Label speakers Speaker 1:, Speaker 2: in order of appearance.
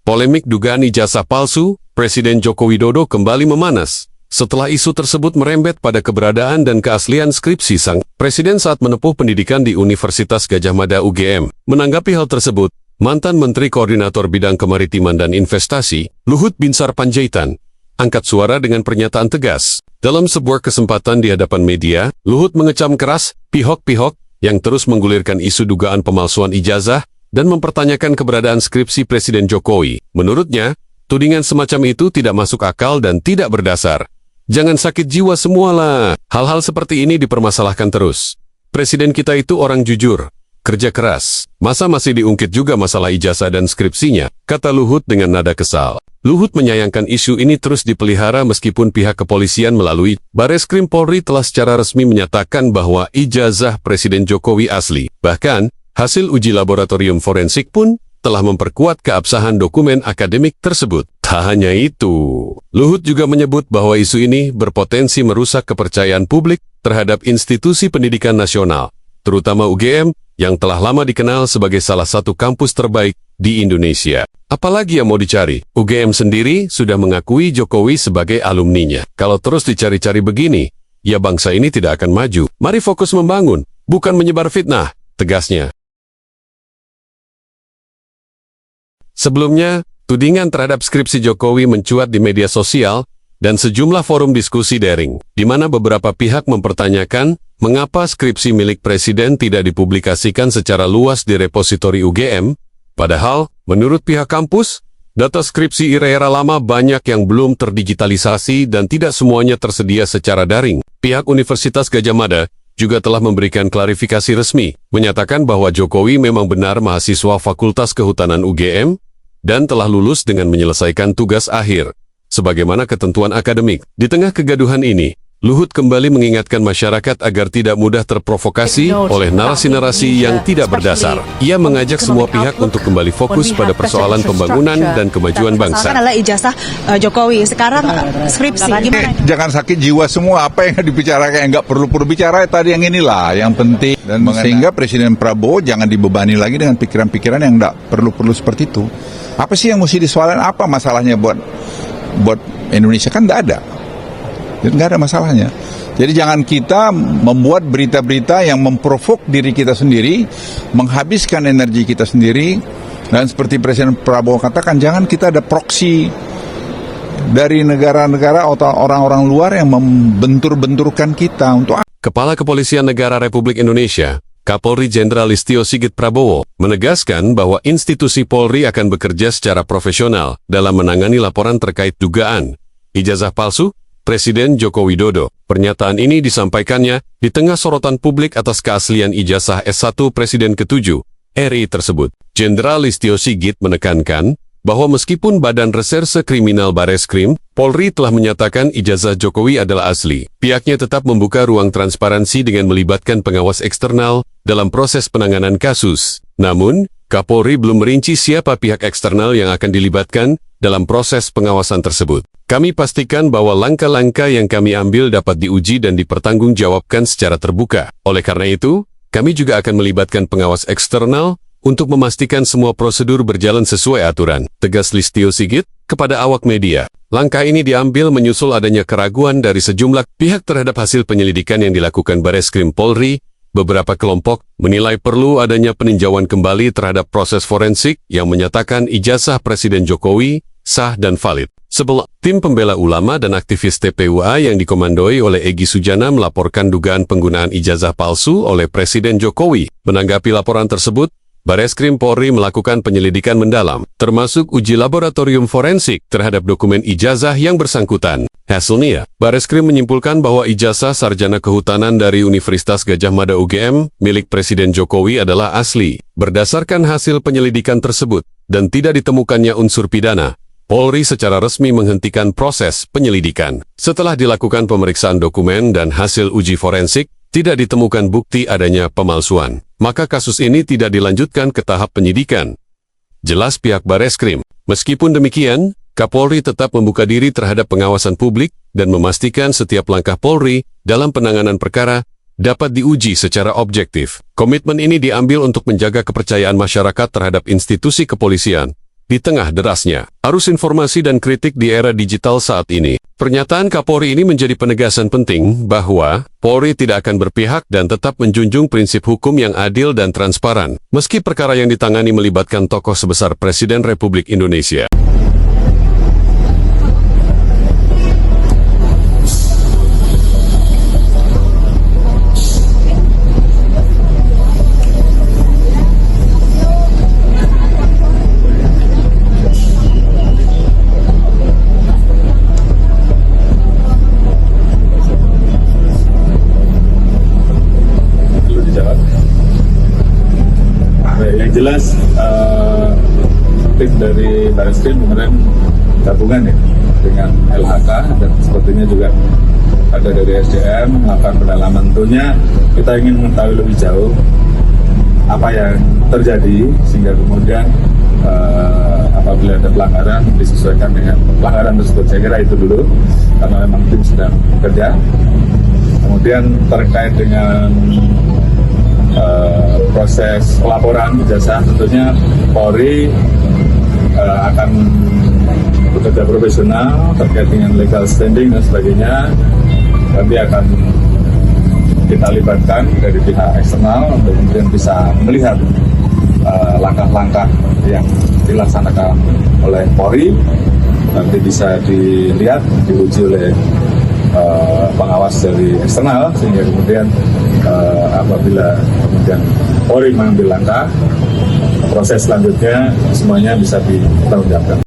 Speaker 1: Polemik dugaan ijazah palsu Presiden Joko Widodo kembali memanas setelah isu tersebut merembet pada keberadaan dan keaslian skripsi sang presiden saat menempuh pendidikan di Universitas Gadjah Mada UGM. Menanggapi hal tersebut, mantan Menteri Koordinator Bidang Kemaritiman dan Investasi, Luhut Binsar Panjaitan, angkat suara dengan pernyataan tegas. Dalam sebuah kesempatan di hadapan media, Luhut mengecam keras pihak-pihak yang terus menggulirkan isu dugaan pemalsuan ijazah dan mempertanyakan keberadaan skripsi Presiden Jokowi. Menurutnya, tudingan semacam itu tidak masuk akal dan tidak berdasar. Jangan sakit jiwa semualah. Hal-hal seperti ini dipermasalahkan terus. Presiden kita itu orang jujur, kerja keras. Masa masih diungkit juga masalah ijazah dan skripsinya, kata Luhut dengan nada kesal. Luhut menyayangkan isu ini terus dipelihara meskipun pihak kepolisian melalui Bareskrim Polri telah secara resmi menyatakan bahwa ijazah Presiden Jokowi asli. Bahkan, hasil uji laboratorium forensik pun telah memperkuat keabsahan dokumen akademik tersebut. Tak hanya itu, Luhut juga menyebut bahwa isu ini berpotensi merusak kepercayaan publik terhadap institusi pendidikan nasional, terutama UGM yang telah lama dikenal sebagai salah satu kampus terbaik di Indonesia. Apalagi yang mau dicari? UGM sendiri sudah mengakui Jokowi sebagai alumninya. Kalau terus dicari-cari begini, ya bangsa ini tidak akan maju. Mari fokus membangun, bukan menyebar fitnah, tegasnya. Sebelumnya, tudingan terhadap skripsi Jokowi mencuat di media sosial dan sejumlah forum diskusi daring, di mana beberapa pihak mempertanyakan mengapa skripsi milik Presiden tidak dipublikasikan secara luas di repositori UGM, padahal, menurut pihak kampus, data skripsi era lama banyak yang belum terdigitalisasi dan tidak semuanya tersedia secara daring. Pihak Universitas Gadjah Mada juga telah memberikan klarifikasi resmi, menyatakan bahwa Jokowi memang benar mahasiswa Fakultas Kehutanan UGM, dan telah lulus dengan menyelesaikan tugas akhir, sebagaimana ketentuan akademik. Di tengah kegaduhan ini, Luhut kembali mengingatkan masyarakat agar tidak mudah terprovokasi oleh narasi-narasi yang tidak berdasar. Ia mengajak semua pihak untuk kembali fokus pada persoalan pembangunan dan kemajuan bangsa.
Speaker 2: Adalah ijazah Jokowi, sekarang skripsi, gimana?
Speaker 3: Jangan sakit jiwa semua, apa yang dibicarakan yang nggak perlu bicara tadi yang inilah, yang penting. Dan sehingga Presiden Prabowo jangan dibebani lagi dengan pikiran-pikiran yang nggak perlu seperti itu. Apa sih yang mesti disoalkan? Apa masalahnya buat Indonesia? Kan nggak ada. Nggak ada masalahnya. Jadi jangan kita membuat berita-berita yang memprovok diri kita sendiri, menghabiskan energi kita sendiri, dan seperti Presiden Prabowo katakan, jangan kita ada proksi dari negara-negara atau orang-orang luar yang membentur-benturkan kita untuk.
Speaker 1: Kepala Kepolisian Negara Republik Indonesia, Kapolri Jenderal Listio Sigit Prabowo, menegaskan bahwa institusi Polri akan bekerja secara profesional dalam menangani laporan terkait dugaan ijazah palsu Presiden Joko Widodo. Pernyataan ini disampaikannya di tengah sorotan publik atas keaslian ijazah S1 Presiden ke-7 RI tersebut. Jenderal Listio Sigit menekankan bahwa meskipun Badan Reserse Kriminal Bareskrim, Polri telah menyatakan ijazah Jokowi adalah asli. Pihaknya tetap membuka ruang transparansi dengan melibatkan pengawas eksternal dalam proses penanganan kasus. Namun, Kapolri belum merinci siapa pihak eksternal yang akan dilibatkan dalam proses pengawasan tersebut. Kami pastikan bahwa langkah-langkah yang kami ambil dapat diuji dan dipertanggungjawabkan secara terbuka. Oleh karena itu, kami juga akan melibatkan pengawas eksternal untuk memastikan semua prosedur berjalan sesuai aturan, tegas Listio Sigit kepada awak media. Langkah ini diambil menyusul adanya keraguan dari sejumlah pihak terhadap hasil penyelidikan yang dilakukan Bareskrim Polri. Beberapa kelompok menilai perlu adanya peninjauan kembali terhadap proses forensik yang menyatakan ijazah Presiden Jokowi sah dan valid. Sebelah tim pembela ulama dan aktivis TPUA yang dikomandoi oleh Egy Sujana melaporkan dugaan penggunaan ijazah palsu oleh Presiden Jokowi. Menanggapi laporan tersebut, Bareskrim Polri melakukan penyelidikan mendalam, termasuk uji laboratorium forensik terhadap dokumen ijazah yang bersangkutan. Hasilnya, Bareskrim menyimpulkan bahwa ijazah sarjana kehutanan dari Universitas Gadjah Mada UGM milik Presiden Jokowi adalah asli. Berdasarkan hasil penyelidikan tersebut dan tidak ditemukannya unsur pidana, Polri secara resmi menghentikan proses penyelidikan. Setelah dilakukan pemeriksaan dokumen dan hasil uji forensik, tidak ditemukan bukti adanya pemalsuan, maka kasus ini tidak dilanjutkan ke tahap penyidikan. Jelas pihak Bareskrim. Meskipun demikian, Kapolri tetap membuka diri terhadap pengawasan publik dan memastikan setiap langkah Polri dalam penanganan perkara dapat diuji secara objektif. Komitmen ini diambil untuk menjaga kepercayaan masyarakat terhadap institusi kepolisian di tengah derasnya arus informasi dan kritik di era digital saat ini. Pernyataan Kapolri ini menjadi penegasan penting bahwa Polri tidak akan berpihak dan tetap menjunjung prinsip hukum yang adil dan transparan, meski perkara yang ditangani melibatkan tokoh sebesar Presiden Republik Indonesia.
Speaker 4: Yang jelas tim dari Barreskrim kemarin gabungan ya dengan LHK dan sepertinya juga ada dari SDM melakukan pendalaman. Tentunya kita ingin mengetahui lebih jauh apa yang terjadi sehingga kemudian apabila ada pelanggaran disesuaikan dengan pelanggaran tersebut. Saya kira itu dulu karena memang tim sedang bekerja. Kemudian terkait dengan proses pelaporan ijazah, tentunya Polri akan bekerja profesional terkait dengan legal standing dan sebagainya. Nanti akan kita libatkan dari pihak eksternal untuk kemudian bisa melihat langkah-langkah yang dilaksanakan oleh Polri. Nanti bisa dilihat, diuji oleh pengawas dari eksternal sehingga kemudian apabila kemudian Polri mengambil langkah, proses selanjutnya semuanya bisa ditanggungjawabkan.